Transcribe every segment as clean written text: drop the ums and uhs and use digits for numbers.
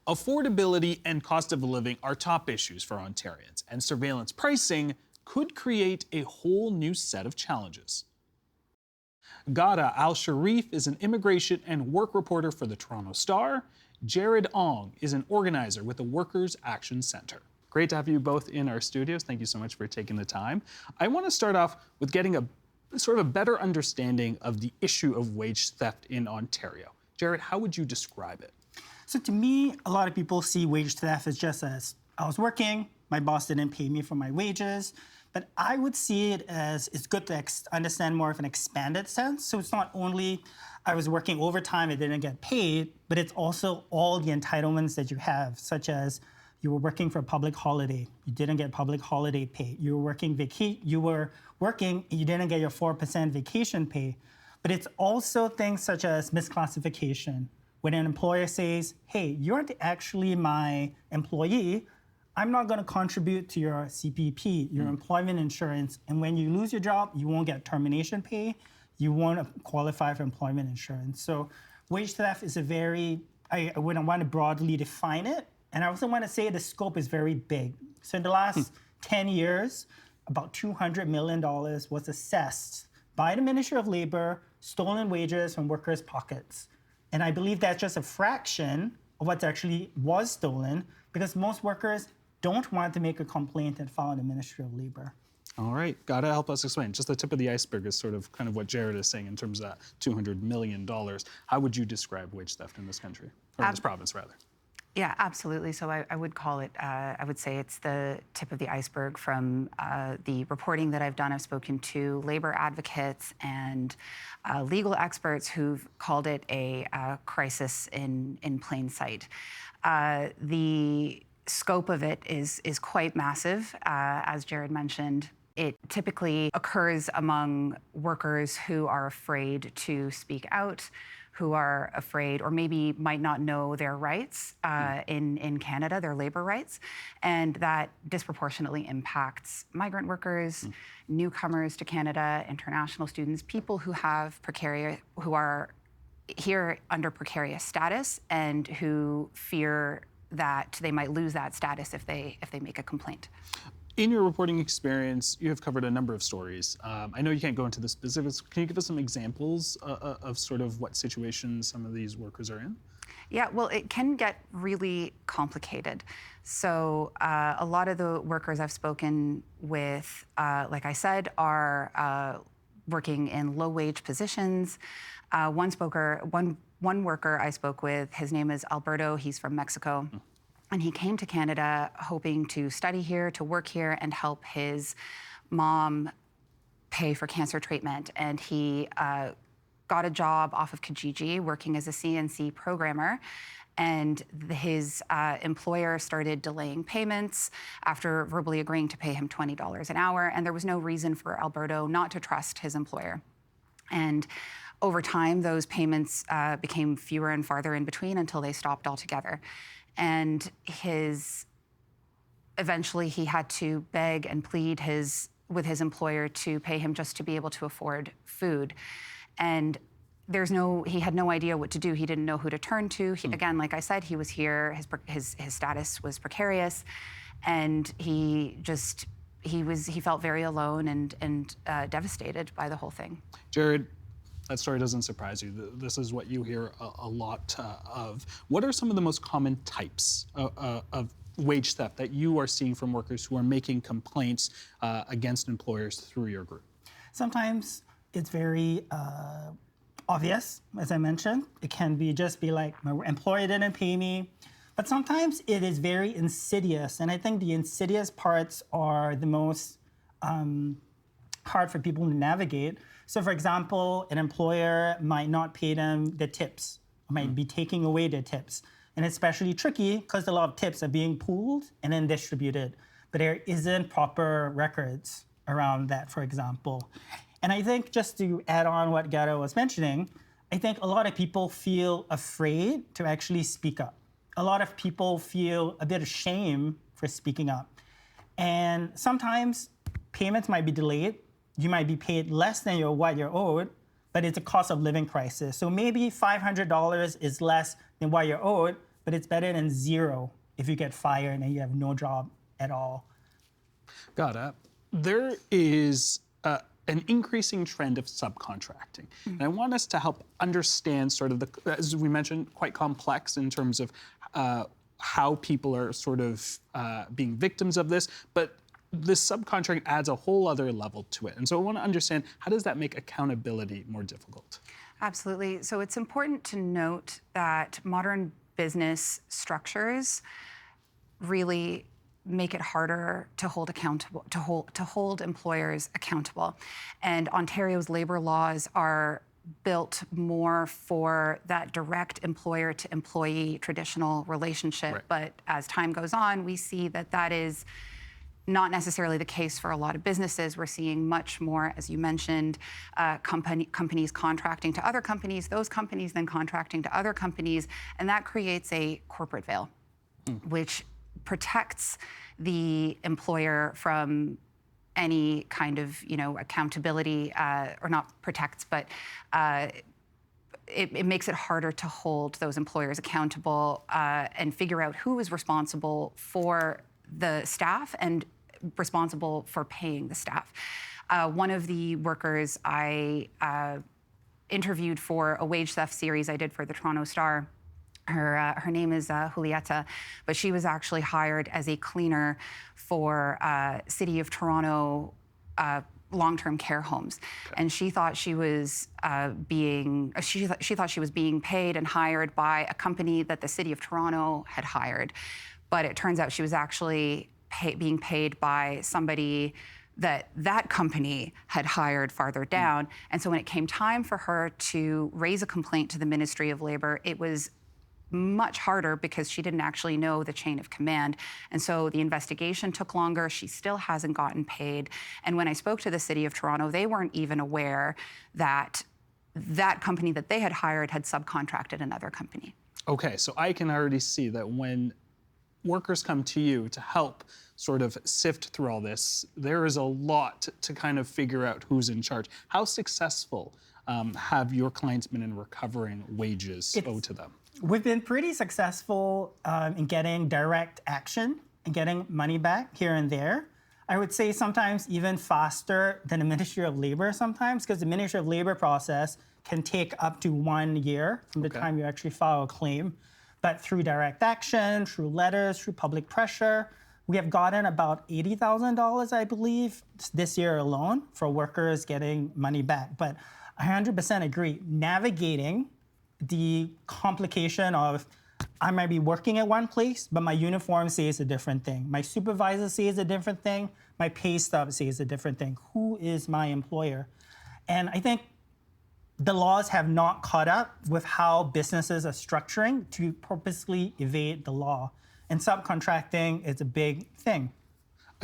Affordability and cost of living are top issues for Ontarians, and surveillance pricing could create a whole new set of challenges. Ghada Alsharif is an immigration and work reporter for the Toronto Star. Jared Ong is an organizer with the Workers' Action Centre. Great to have you both in our studios. Thank you so much for taking the time. I want to start off with getting a sort of a better understanding of the issue of wage theft in Ontario. Jared, how would you describe it? So to me, a lot of people see wage theft as just as I was working, my boss didn't pay me for my wages. But I would see it as it's good to understand more of an expanded sense. So it's not only I was working overtime and didn't get paid, but it's also all the entitlements that you have, such as you were working for a public holiday, you didn't get public holiday pay. You were working and you didn't get your 4% vacation pay. But it's also things such as misclassification. When an employer says, hey, you aren't actually my employee, I'm not going to contribute to your CPP, your employment insurance, and when you lose your job, you won't get termination pay, you won't qualify for employment insurance. So wage theft is I wouldn't want to broadly define it, and I also want to say the scope is very big. So in the last 10 years, about $200 million was assessed by the Ministry of Labor, stolen wages from workers' pockets. And I believe that's just a fraction of what actually was stolen, because most workers don't want to make a complaint and file in the Ministry of Labor. All right, gotta help us explain. Just the tip of the iceberg is sort of kind of what Jared is saying in terms of that $200 million. How would you describe wage theft in this country, or in this province, rather? Yeah, absolutely. So I would call it, I would say it's the tip of the iceberg from the reporting that I've done. I've spoken to labor advocates and legal experts who've called it a crisis in plain sight. The scope of it is quite massive. As Jared mentioned, it typically occurs among workers who are afraid to speak out, who are afraid or maybe might not know their rights in Canada, their labor rights, and that disproportionately impacts migrant workers, newcomers to Canada, international students, people who are here under precarious status and who fear that they might lose that status if they make a complaint. In your reporting experience, you have covered a number of stories. I know you can't go into the specifics. Can you give us some examples of sort of what situations some of these workers are in? Yeah, well, it can get really complicated. So a lot of the workers I've spoken with, like I said, are working in low-wage positions. One worker I spoke with, his name is Alberto. He's from Mexico. And he came to Canada hoping to study here, to work here, and help his mom pay for cancer treatment. And he got a job off of Kijiji working as a CNC programmer. And his employer started delaying payments after verbally agreeing to pay him $20 an hour. And there was no reason for Alberto not to trust his employer. And over time, those payments became fewer and farther in between until they stopped altogether. And eventually he had to beg and plead with his employer to pay him just to be able to afford food. And he had no idea what to do. He didn't know who to turn to. Again, like I said, he was here, his status was precarious, and he felt very alone and devastated by the whole thing. Jared, that story doesn't surprise you. This is what you hear a lot of. What are some of the most common types of wage theft that you are seeing from workers who are making complaints against employers through your group? Sometimes it's very obvious, as I mentioned. It can just be like, my employer didn't pay me. But sometimes it is very insidious. And I think the insidious parts are the most hard for people to navigate. So for example, an employer might not pay them the tips, might be taking away their tips. And it's especially tricky because a lot of tips are being pooled and then distributed, but there isn't proper records around that, for example. And I think just to add on what Ghada was mentioning, I think a lot of people feel afraid to actually speak up. A lot of people feel a bit of shame for speaking up. And sometimes payments might be delayed. You might be paid less than what you're owed, but it's a cost of living crisis. So maybe $500 is less than what you're owed, but it's better than zero if you get fired and you have no job at all. Ghada, there is an increasing trend of subcontracting. And I want us to help understand sort of as we mentioned, quite complex in terms of how people are sort of being victims of this, but this subcontracting adds a whole other level to it. And so I want to understand, how does that make accountability more difficult? Absolutely. So it's important to note that modern business structures really make it harder to hold employers accountable. And Ontario's labor laws are built more for that direct employer to employee traditional relationship. Right. But as time goes on, we see that that is not necessarily the case for a lot of businesses. We're seeing much more, as you mentioned, companies contracting to other companies, those companies then contracting to other companies, and that creates a corporate veil, which protects the employer from any kind of, accountability, or not protects, but it makes it harder to hold those employers accountable and figure out who is responsible for the staff and responsible for paying the staff. One of the workers I interviewed for a wage theft series I did for the Toronto Star, her name is Julieta, but she was actually hired as a cleaner for City of Toronto long-term care homes, and she thought she was being paid and hired by a company that the City of Toronto had hired, but it turns out she was actually being paid by somebody that company had hired farther down. And so when it came time for her to raise a complaint to the Ministry of Labour, it was much harder because she didn't actually know the chain of command. And so the investigation took longer. She still hasn't gotten paid. And when I spoke to the City of Toronto, they weren't even aware that that company that they had hired had subcontracted another company. Okay, so I can already see that when workers come to you to help sort of sift through all this, there is a lot to kind of figure out who's in charge. How successful have your clients been in recovering wages owed to them? We've been pretty successful in getting direct action and getting money back here and there. I would say sometimes even faster than the Ministry of Labour sometimes, because the Ministry of Labour process can take up to 1 year from the time you actually file a claim. But through direct action, through letters, through public pressure, we have gotten about $80,000, I believe, this year alone for workers getting money back. But I 100% agree, navigating the complication of I might be working at one place, but my uniform says a different thing. My supervisor says a different thing. My pay stub says a different thing. Who is my employer? And I think the laws have not caught up with how businesses are structuring to purposely evade the law. And subcontracting is a big thing.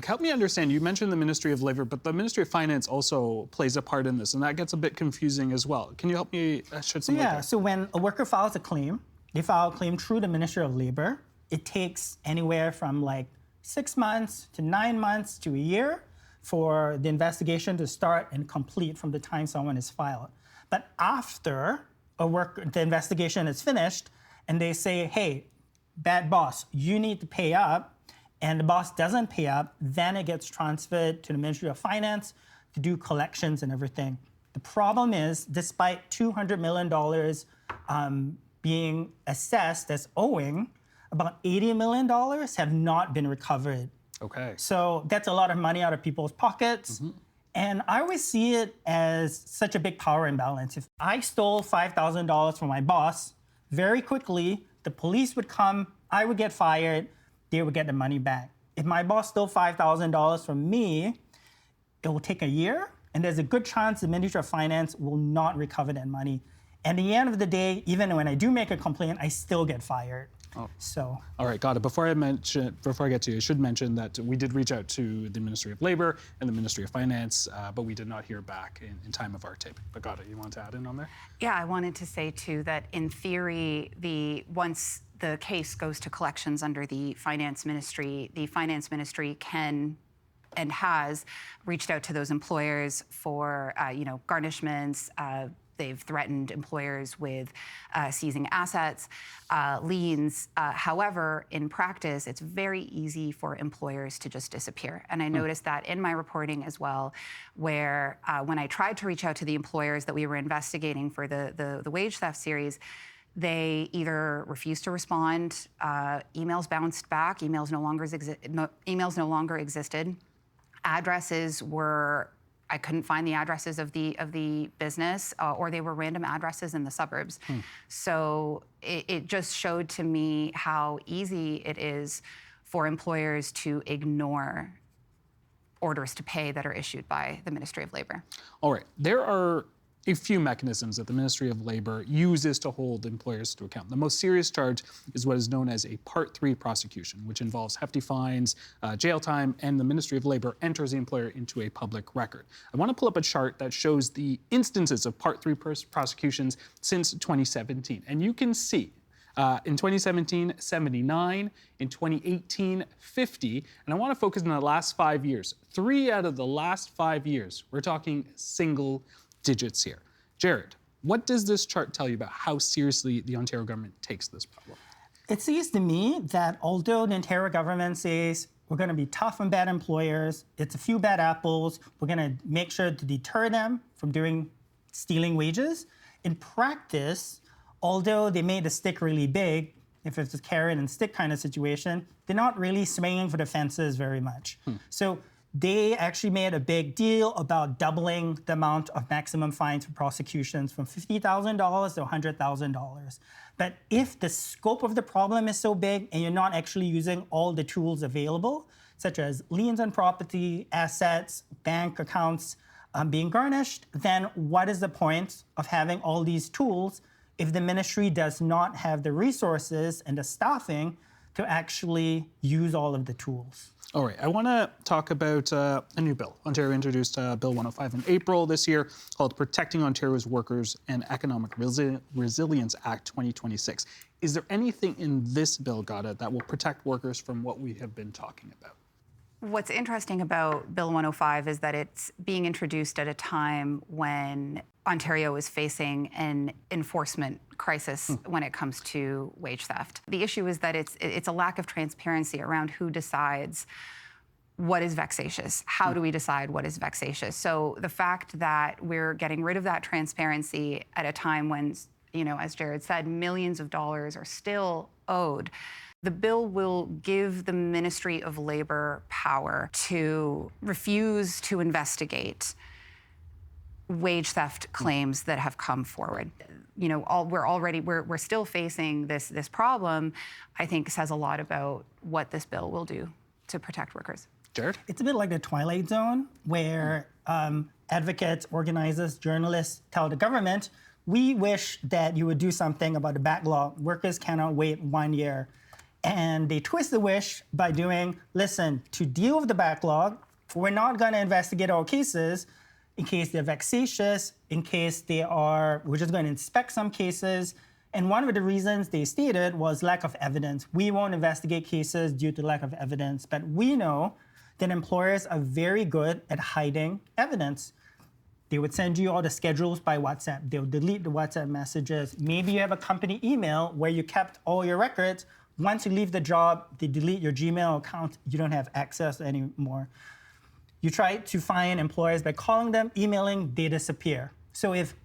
Help me understand, you mentioned the Ministry of Labour, but the Ministry of Finance also plays a part in this, and that gets a bit confusing as well. Can you help me shed some light there? So when a worker files a claim, they file a claim through the Ministry of Labour. It takes anywhere from like 6 months to 9 months to a year for the investigation to start and complete from the time someone is filed. But after the investigation is finished and they say, hey, bad boss, you need to pay up, and the boss doesn't pay up, then it gets transferred to the Ministry of Finance to do collections and everything. The problem is, despite $200 million being assessed as owing, about $80 million have not been recovered. Okay. So that's a lot of money out of people's pockets. And I always see it as such a big power imbalance. If I stole $5,000 from my boss, very quickly, the police would come, I would get fired, they would get the money back. If my boss stole $5,000 from me, it will take a year, and there's a good chance the Ministry of Finance will not recover that money. And at the end of the day, even when I do make a complaint, I still get fired. So. All right, got it. Before I get to you, I should mention that we did reach out to the Ministry of Labour and the Ministry of Finance, but we did not hear back in time of our taping. But got it, you want to add in on there? Yeah, I wanted to say too that in theory, once the case goes to collections under the Finance Ministry can and has reached out to those employers for garnishments, They've threatened employers with seizing assets, liens. However, in practice, it's very easy for employers to just disappear. And I noticed that in my reporting as well, where when I tried to reach out to the employers that we were investigating for the wage theft series, they either refused to respond, emails bounced back, emails no longer existed, addresses were, I couldn't find the addresses of the business, or they were random addresses in the suburbs. So it just showed to me how easy it is for employers to ignore orders to pay that are issued by the Ministry of Labor. All right, there are a few mechanisms that the Ministry of Labor uses to hold employers to account. The most serious charge is what is known as a Part 3 prosecution, which involves hefty fines, jail time, and the Ministry of Labor enters the employer into a public record. I want to pull up a chart that shows the instances of Part 3 prosecutions since 2017. And you can see in 2017, 79, in 2018, 50, and I want to focus on the last 5 years. 3 out of the last 5 years, we're talking single digits here. Jared, what does this chart tell you about how seriously the Ontario government takes this problem? It seems to me that although the Ontario government says we're going to be tough on bad employers, it's a few bad apples, we're going to make sure to deter them from stealing wages, in practice, although they made the stick really big, if it's a carrot and stick kind of situation, they're not really swinging for the fences very much. So they actually made a big deal about doubling the amount of maximum fines for prosecutions from $50,000 to $100,000. But if the scope of the problem is so big and you're not actually using all the tools available, such as liens on property, assets, bank accounts being garnished, then what is the point of having all these tools if the ministry does not have the resources and the staffing to actually use all of the tools? All right, I want to talk about a new bill. Ontario introduced Bill 105 in April this year called Protecting Ontario's Workers and Economic Resilience Act 2026. Is there anything in this bill, Ghada, that will protect workers from what we have been talking about? What's interesting about Bill 105 is that it's being introduced at a time when Ontario is facing an enforcement crisis when it comes to wage theft. The issue is that it's a lack of transparency around who decides what is vexatious. How do we decide what is vexatious? So the fact that we're getting rid of that transparency at a time when, as Jared said, millions of dollars are still owed, the bill will give the Ministry of Labor power to refuse to investigate wage theft claims that have come forward. We're still facing this problem. I think says a lot about what this bill will do to protect workers. Jared? It's a bit like the Twilight Zone, where advocates, organizers, journalists tell the government, we wish that you would do something about the backlog. Workers cannot wait 1 year. And they twist the wish by doing, listen, to deal with the backlog, we're not going to investigate all cases in case they're vexatious, we're just going to inspect some cases. And one of the reasons they stated was lack of evidence. We won't investigate cases due to lack of evidence, but we know that employers are very good at hiding evidence. They would send you all the schedules by WhatsApp. They'll delete the WhatsApp messages. Maybe you have a company email where you kept all your records. Once you leave the job, they delete your Gmail account. You don't have access anymore. You try to find employers by calling them, emailing, they disappear. So if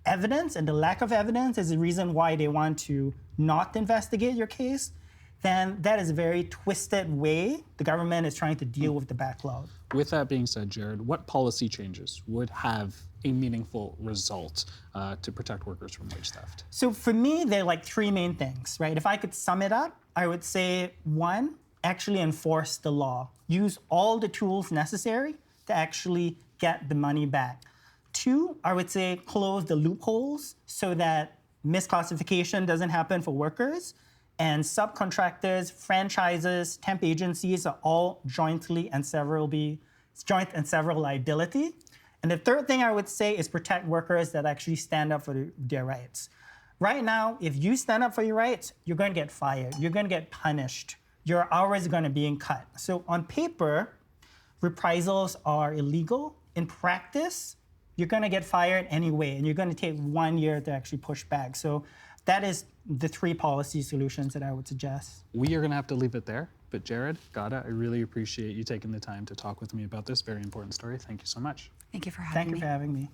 evidence and the lack of evidence is the reason why they want to not investigate your case, then that is a very twisted way the government is trying to deal with the backlog. With that being said, Jared, what policy changes would have a meaningful result to protect workers from wage theft? So for me, there are like three main things, right? If I could sum it up, I would say, one, actually enforce the law. Use all the tools necessary to actually get the money back. Two, I would say close the loopholes so that misclassification doesn't happen for workers. And subcontractors, franchises, temp agencies are all joint and several liability. And the third thing I would say is protect workers that actually stand up for their rights. Right now, if you stand up for your rights, you're going to get fired. You're going to get punished. Your hours are going to be cut. So on paper, reprisals are illegal. In practice, you're going to get fired anyway, and you're going to take 1 year to actually push back. So that is the 3 policy solutions that I would suggest. We are going to have to leave it there. But Jared, Ghada, I really appreciate you taking the time to talk with me about this very important story. Thank you so much. Thank you for having Thank me. you for having me.